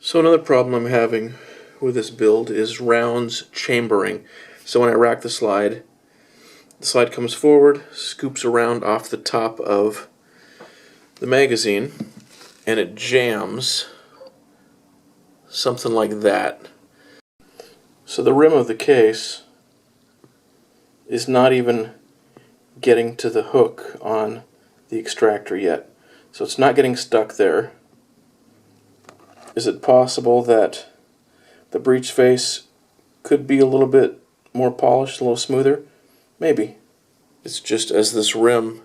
So another problem I'm having with this build is rounds chambering. So when I rack the slide comes forward, scoops around off the top of the magazine, and it jams something like that. So the rim of the case is not even getting to the hook on the extractor yet. So it's not getting stuck there. Is it possible that the breech face could be a little bit more polished, a little smoother? Maybe. It's just as this rim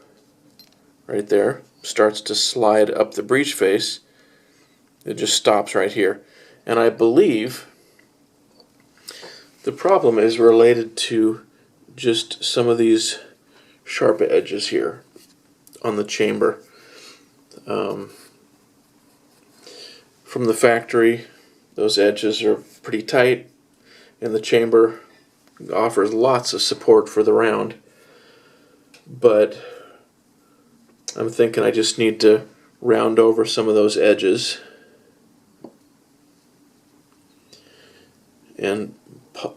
right there starts to slide up the breech face, it just stops right here. And I believe the problem is related to just some of these sharp edges here on the chamber. From the factory, those edges are pretty tight, and the chamber offers lots of support for the round. But I'm thinking I just need to round over some of those edges and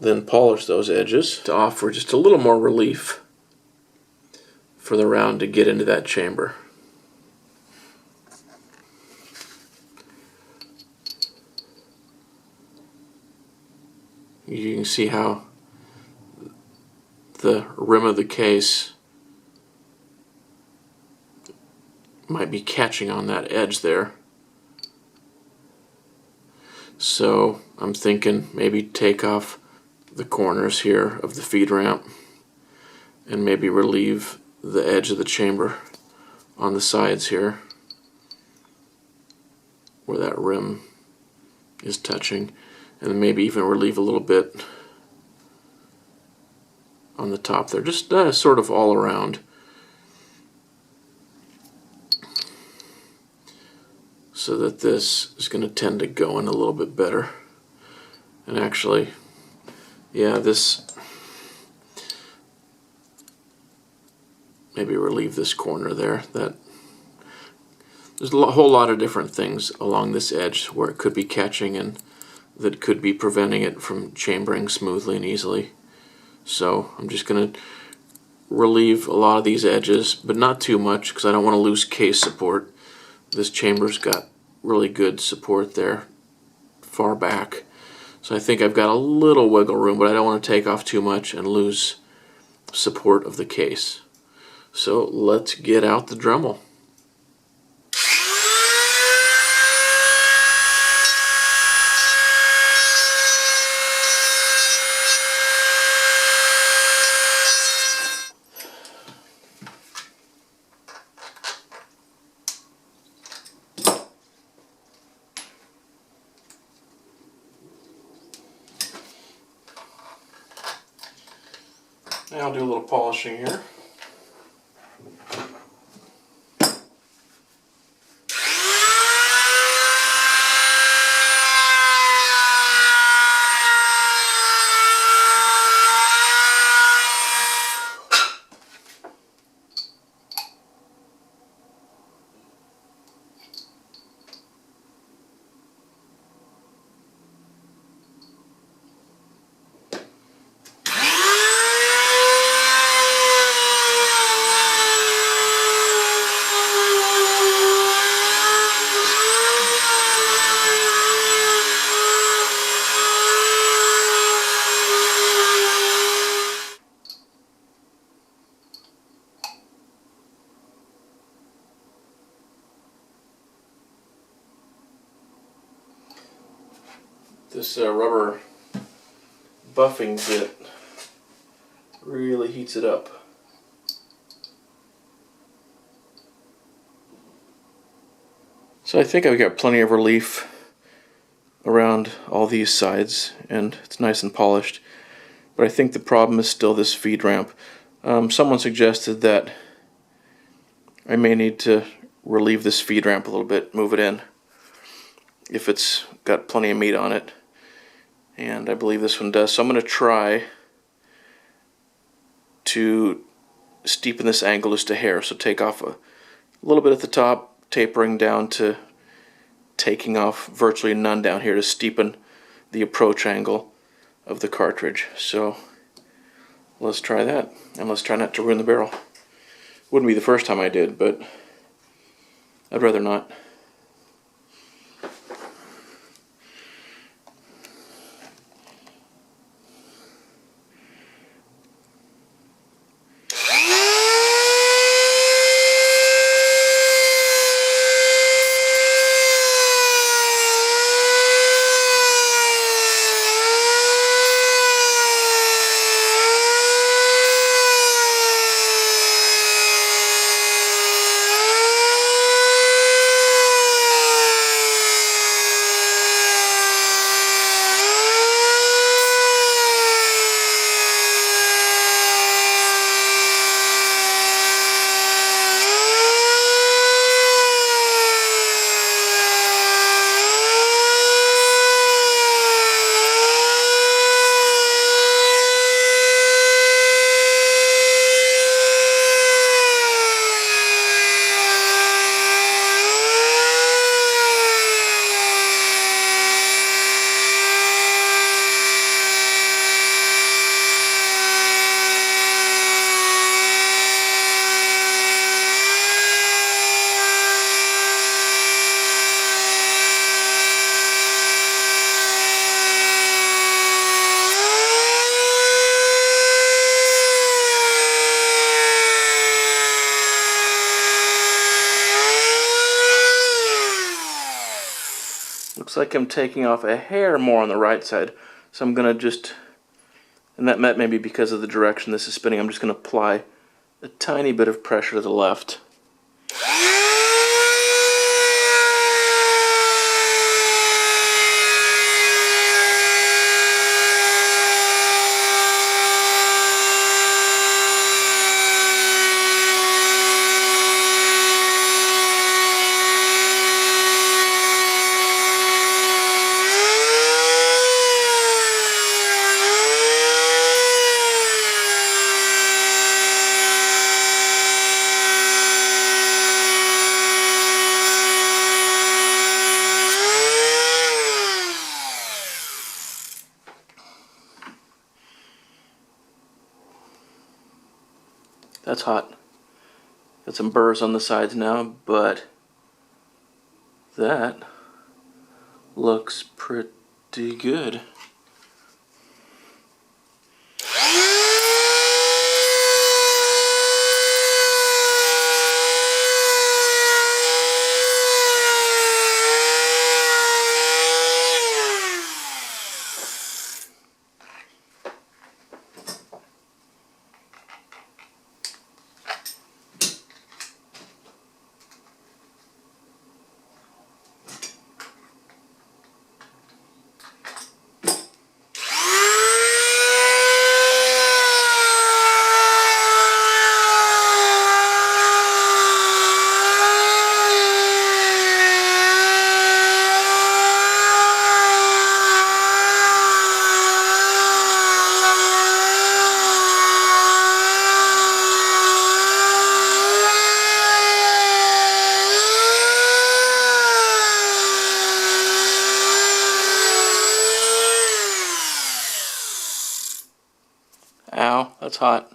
then polish those edges to offer just a little more relief for the round to get into that chamber. You can see how the rim of the case might be catching on that edge there. So I'm thinking maybe take off the corners here of the feed ramp and maybe relieve the edge of the chamber on the sides here where that rim is touching, and then maybe even relieve a little bit on the top there, just sort of all around. So that this is going to tend to go in a little bit better. And actually, yeah, this, maybe relieve this corner there. There's a whole lot of different things along this edge where it could be catching and that could be preventing it from chambering smoothly and easily. So I'm just going to relieve a lot of these edges, but not too much because I don't want to lose case support. This chamber's got really good support there far back. So I think I've got a little wiggle room, but I don't want to take off too much and lose support of the case. So let's get out the Dremel. Now I'll do a little polishing here. This rubber buffing bit really heats it up. So I think I've got plenty of relief around all these sides and it's nice and polished, but I think the problem is still this feed ramp. Someone suggested that I may need to relieve this feed ramp a little bit, move it in if it's got plenty of meat on it. And I believe this one does. So I'm going to try to steepen this angle just a hair. So take off a little bit at the top, tapering down to taking off virtually none down here to steepen the approach angle of the cartridge. So let's try that, and let's try not to ruin the barrel. Wouldn't be the first time I did, but I'd rather not. Looks like I'm taking off a hair more on the right side, so I'm going to just, and that may be because of the direction this is spinning, I'm just going to apply a tiny bit of pressure to the left. That's hot. Got some burrs on the sides now, but that looks pretty good. Ow, that's hot.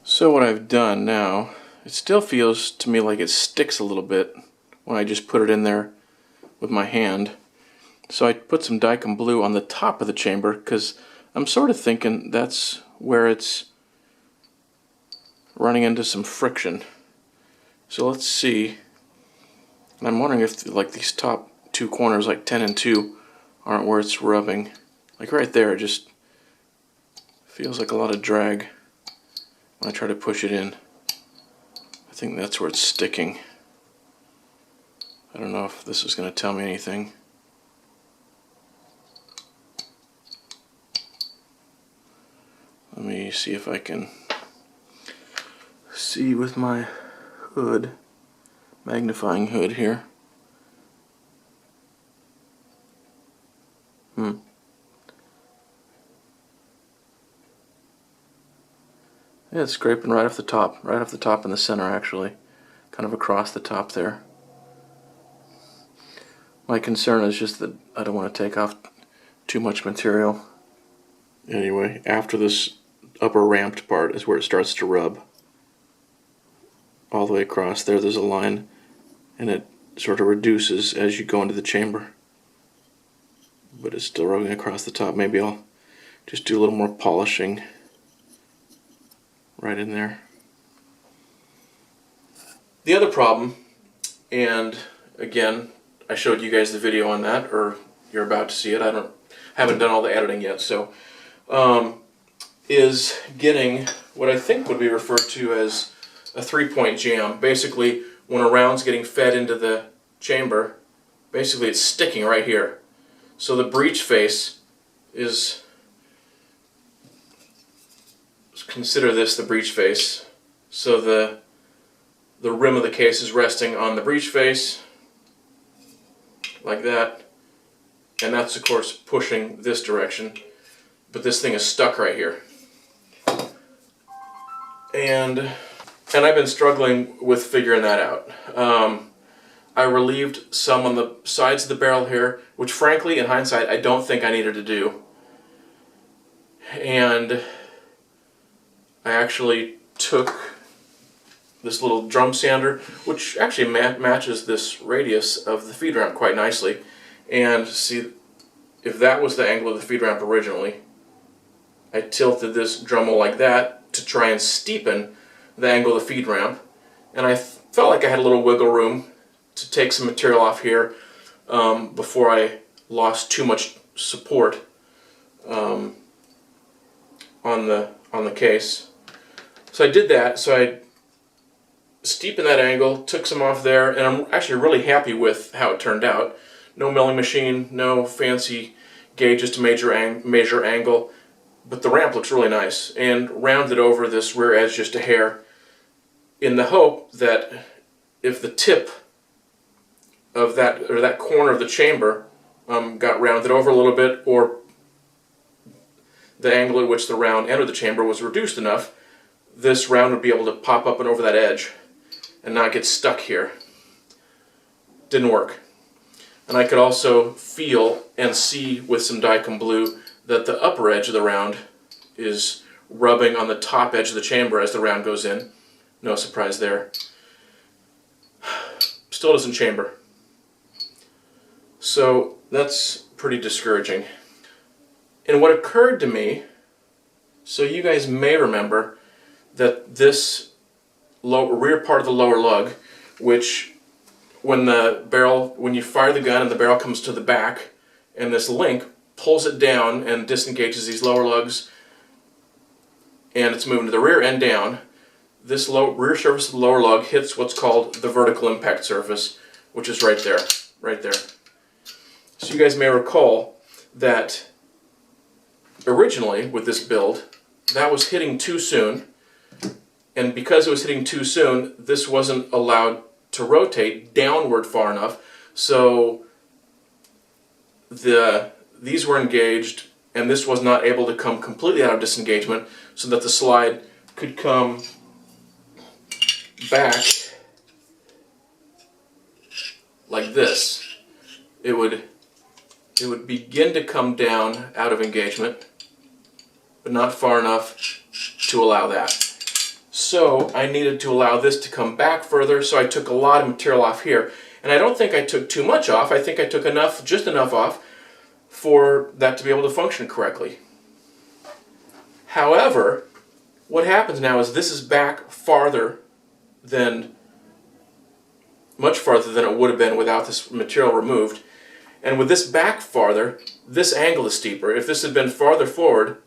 So what I've done now, it still feels to me like it sticks a little bit when I just put it in there with my hand. So I put some Dykem blue on the top of the chamber because I'm sort of thinking that's where it's running into some friction. So let's see. And I'm wondering if like these top two corners, like 10 and 2, aren't where it's rubbing. Like right there, it just feels like a lot of drag when I try to push it in. I think that's where it's sticking. I don't know if this is going to tell me anything. Let me see if I can see with my hood, magnifying hood here. Yeah, it's scraping right off the top in the center actually, kind of across the top there. My concern is just that I don't want to take off too much material. Anyway, after this upper ramped part is where it starts to rub. All the way across there, there's a line, and it sort of reduces as you go into the chamber. But it's still rubbing across the top. Maybe I'll just do a little more polishing right in there. The other problem, and again, I showed you guys the video on that, or you're about to see it. I haven't done all the editing yet, so is getting what I think would be referred to as a three-point jam. Basically, when a round's getting fed into the chamber, basically it's sticking right here. So the breech face is, consider this the breech face. So the rim of the case is resting on the breech face, like that, and that's of course pushing this direction, but this thing is stuck right here. And I've been struggling with figuring that out. I relieved some on the sides of the barrel here, which frankly, in hindsight, I don't think I needed to do. And I actually took this little drum sander, which actually matches this radius of the feed ramp quite nicely. And see, if that was the angle of the feed ramp originally, I tilted this Dremel like that to try and steepen the angle of the feed ramp. And I felt like I had a little wiggle room to take some material off here before I lost too much support on the case. So I did that. So I steepened that angle, took some off there, and I'm actually really happy with how it turned out. No milling machine, no fancy gauges to measure angle, but the ramp looks really nice, and rounded over this rear edge just a hair, in the hope that if the tip of that, or that corner of the chamber got rounded over a little bit, or the angle at which the round entered the chamber was reduced enough, this round would be able to pop up and over that edge and not get stuck here. Didn't work. And I could also feel and see with some Dicom blue that the upper edge of the round is rubbing on the top edge of the chamber as the round goes in. No surprise there. Still doesn't chamber. So that's pretty discouraging. And what occurred to me, so you guys may remember that this rear part of the lower lug, which when you fire the gun and the barrel comes to the back, and this link pulls it down and disengages these lower lugs, and it's moving to the rear and down, this rear surface of the lower lug hits what's called the vertical impact surface, which is right there, right there. So you guys may recall that originally with this build, that was hitting too soon, and because it was hitting too soon, this wasn't allowed to rotate downward far enough, so these were engaged, and this was not able to come completely out of disengagement, so that the slide could come back like this. It would begin to come down out of engagement, but not far enough to allow that. So I needed to allow this to come back further, so I took a lot of material off here. And I don't think I took too much off. I think I took enough, just enough off for that to be able to function correctly. However, what happens now is this is back farther than, much farther than it would have been without this material removed. And with this back farther, this angle is steeper. If this had been farther forward,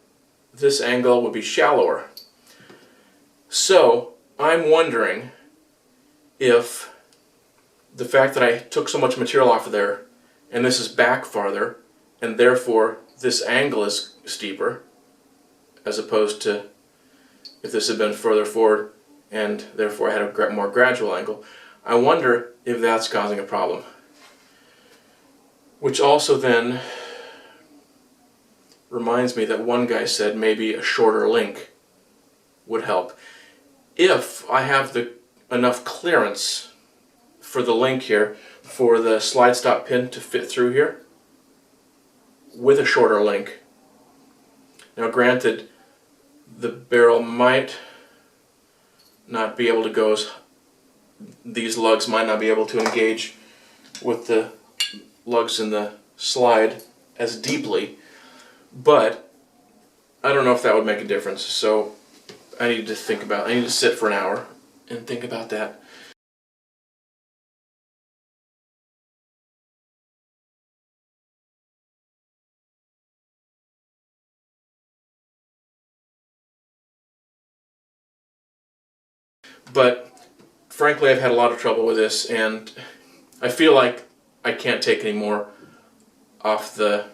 this angle would be shallower. So I'm wondering if the fact that I took so much material off of there, and this is back farther, and therefore this angle is steeper, as opposed to if this had been further forward, and therefore I had a more gradual angle, I wonder if that's causing a problem. Which also then reminds me that one guy said maybe a shorter link would help. If I have enough clearance for the link here, for the slide stop pin to fit through here with a shorter link. Now granted, the barrel might not be able to go as, these lugs might not be able to engage with the lugs in the slide as deeply, but I don't know if that would make a difference, so I need to sit for an hour and think about that. But frankly, I've had a lot of trouble with this, and I feel like I can't take any more off the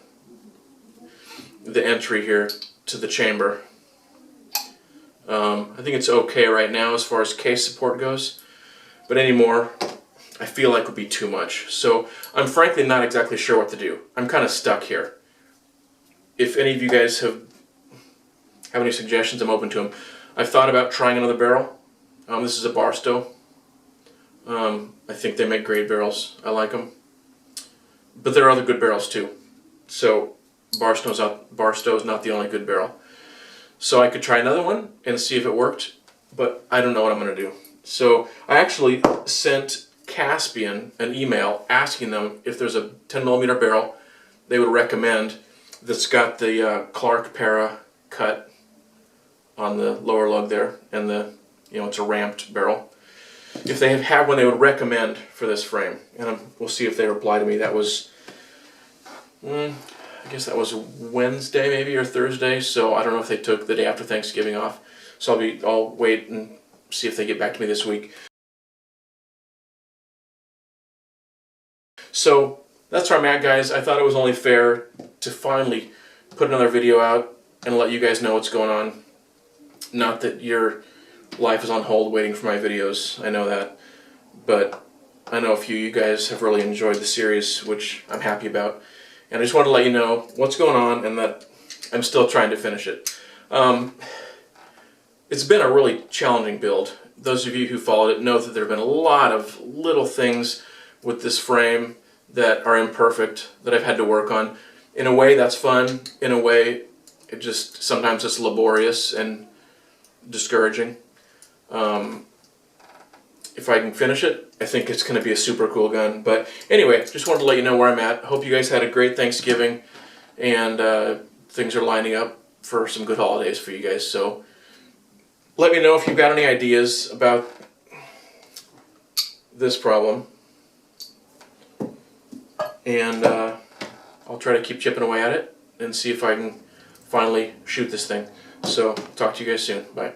entry here to the chamber. I think it's okay right now as far as case support goes, but any more I feel like would be too much. So I'm frankly not exactly sure what to do. I'm kind of stuck here. If any of you guys have any suggestions, I'm open to them. I've thought about trying another barrel. This is a Barstow. I think they make great barrels. I like them. But there are other good barrels too. So Barstow is not the only good barrel. So I could try another one and see if it worked, but I don't know what I'm going to do. So I actually sent Caspian an email asking them if there's a 10mm barrel they would recommend that's got the Clark Para cut on the lower lug there, and it's a ramped barrel. If they have one they would recommend for this frame, and we'll see if they reply to me. That was, I guess that was Wednesday maybe or Thursday, so I don't know if they took the day after Thanksgiving off. So I'll wait and see if they get back to me this week. So that's where I'm at, guys. I thought it was only fair to finally put another video out and let you guys know what's going on. Not that your life is on hold waiting for my videos, I know that, but I know a few of you guys have really enjoyed the series, which I'm happy about. And I just wanted to let you know what's going on and that I'm still trying to finish it. It's been a really challenging build. Those of you who followed it know that there have been a lot of little things with this frame that are imperfect that I've had to work on. In a way that's fun, in a way sometimes it's laborious and discouraging. If I can finish it, I think it's going to be a super cool gun. But anyway, just wanted to let you know where I'm at. Hope you guys had a great Thanksgiving, and things are lining up for some good holidays for you guys. So let me know if you've got any ideas about this problem, and I'll try to keep chipping away at it and see if I can finally shoot this thing. So talk to you guys soon. Bye.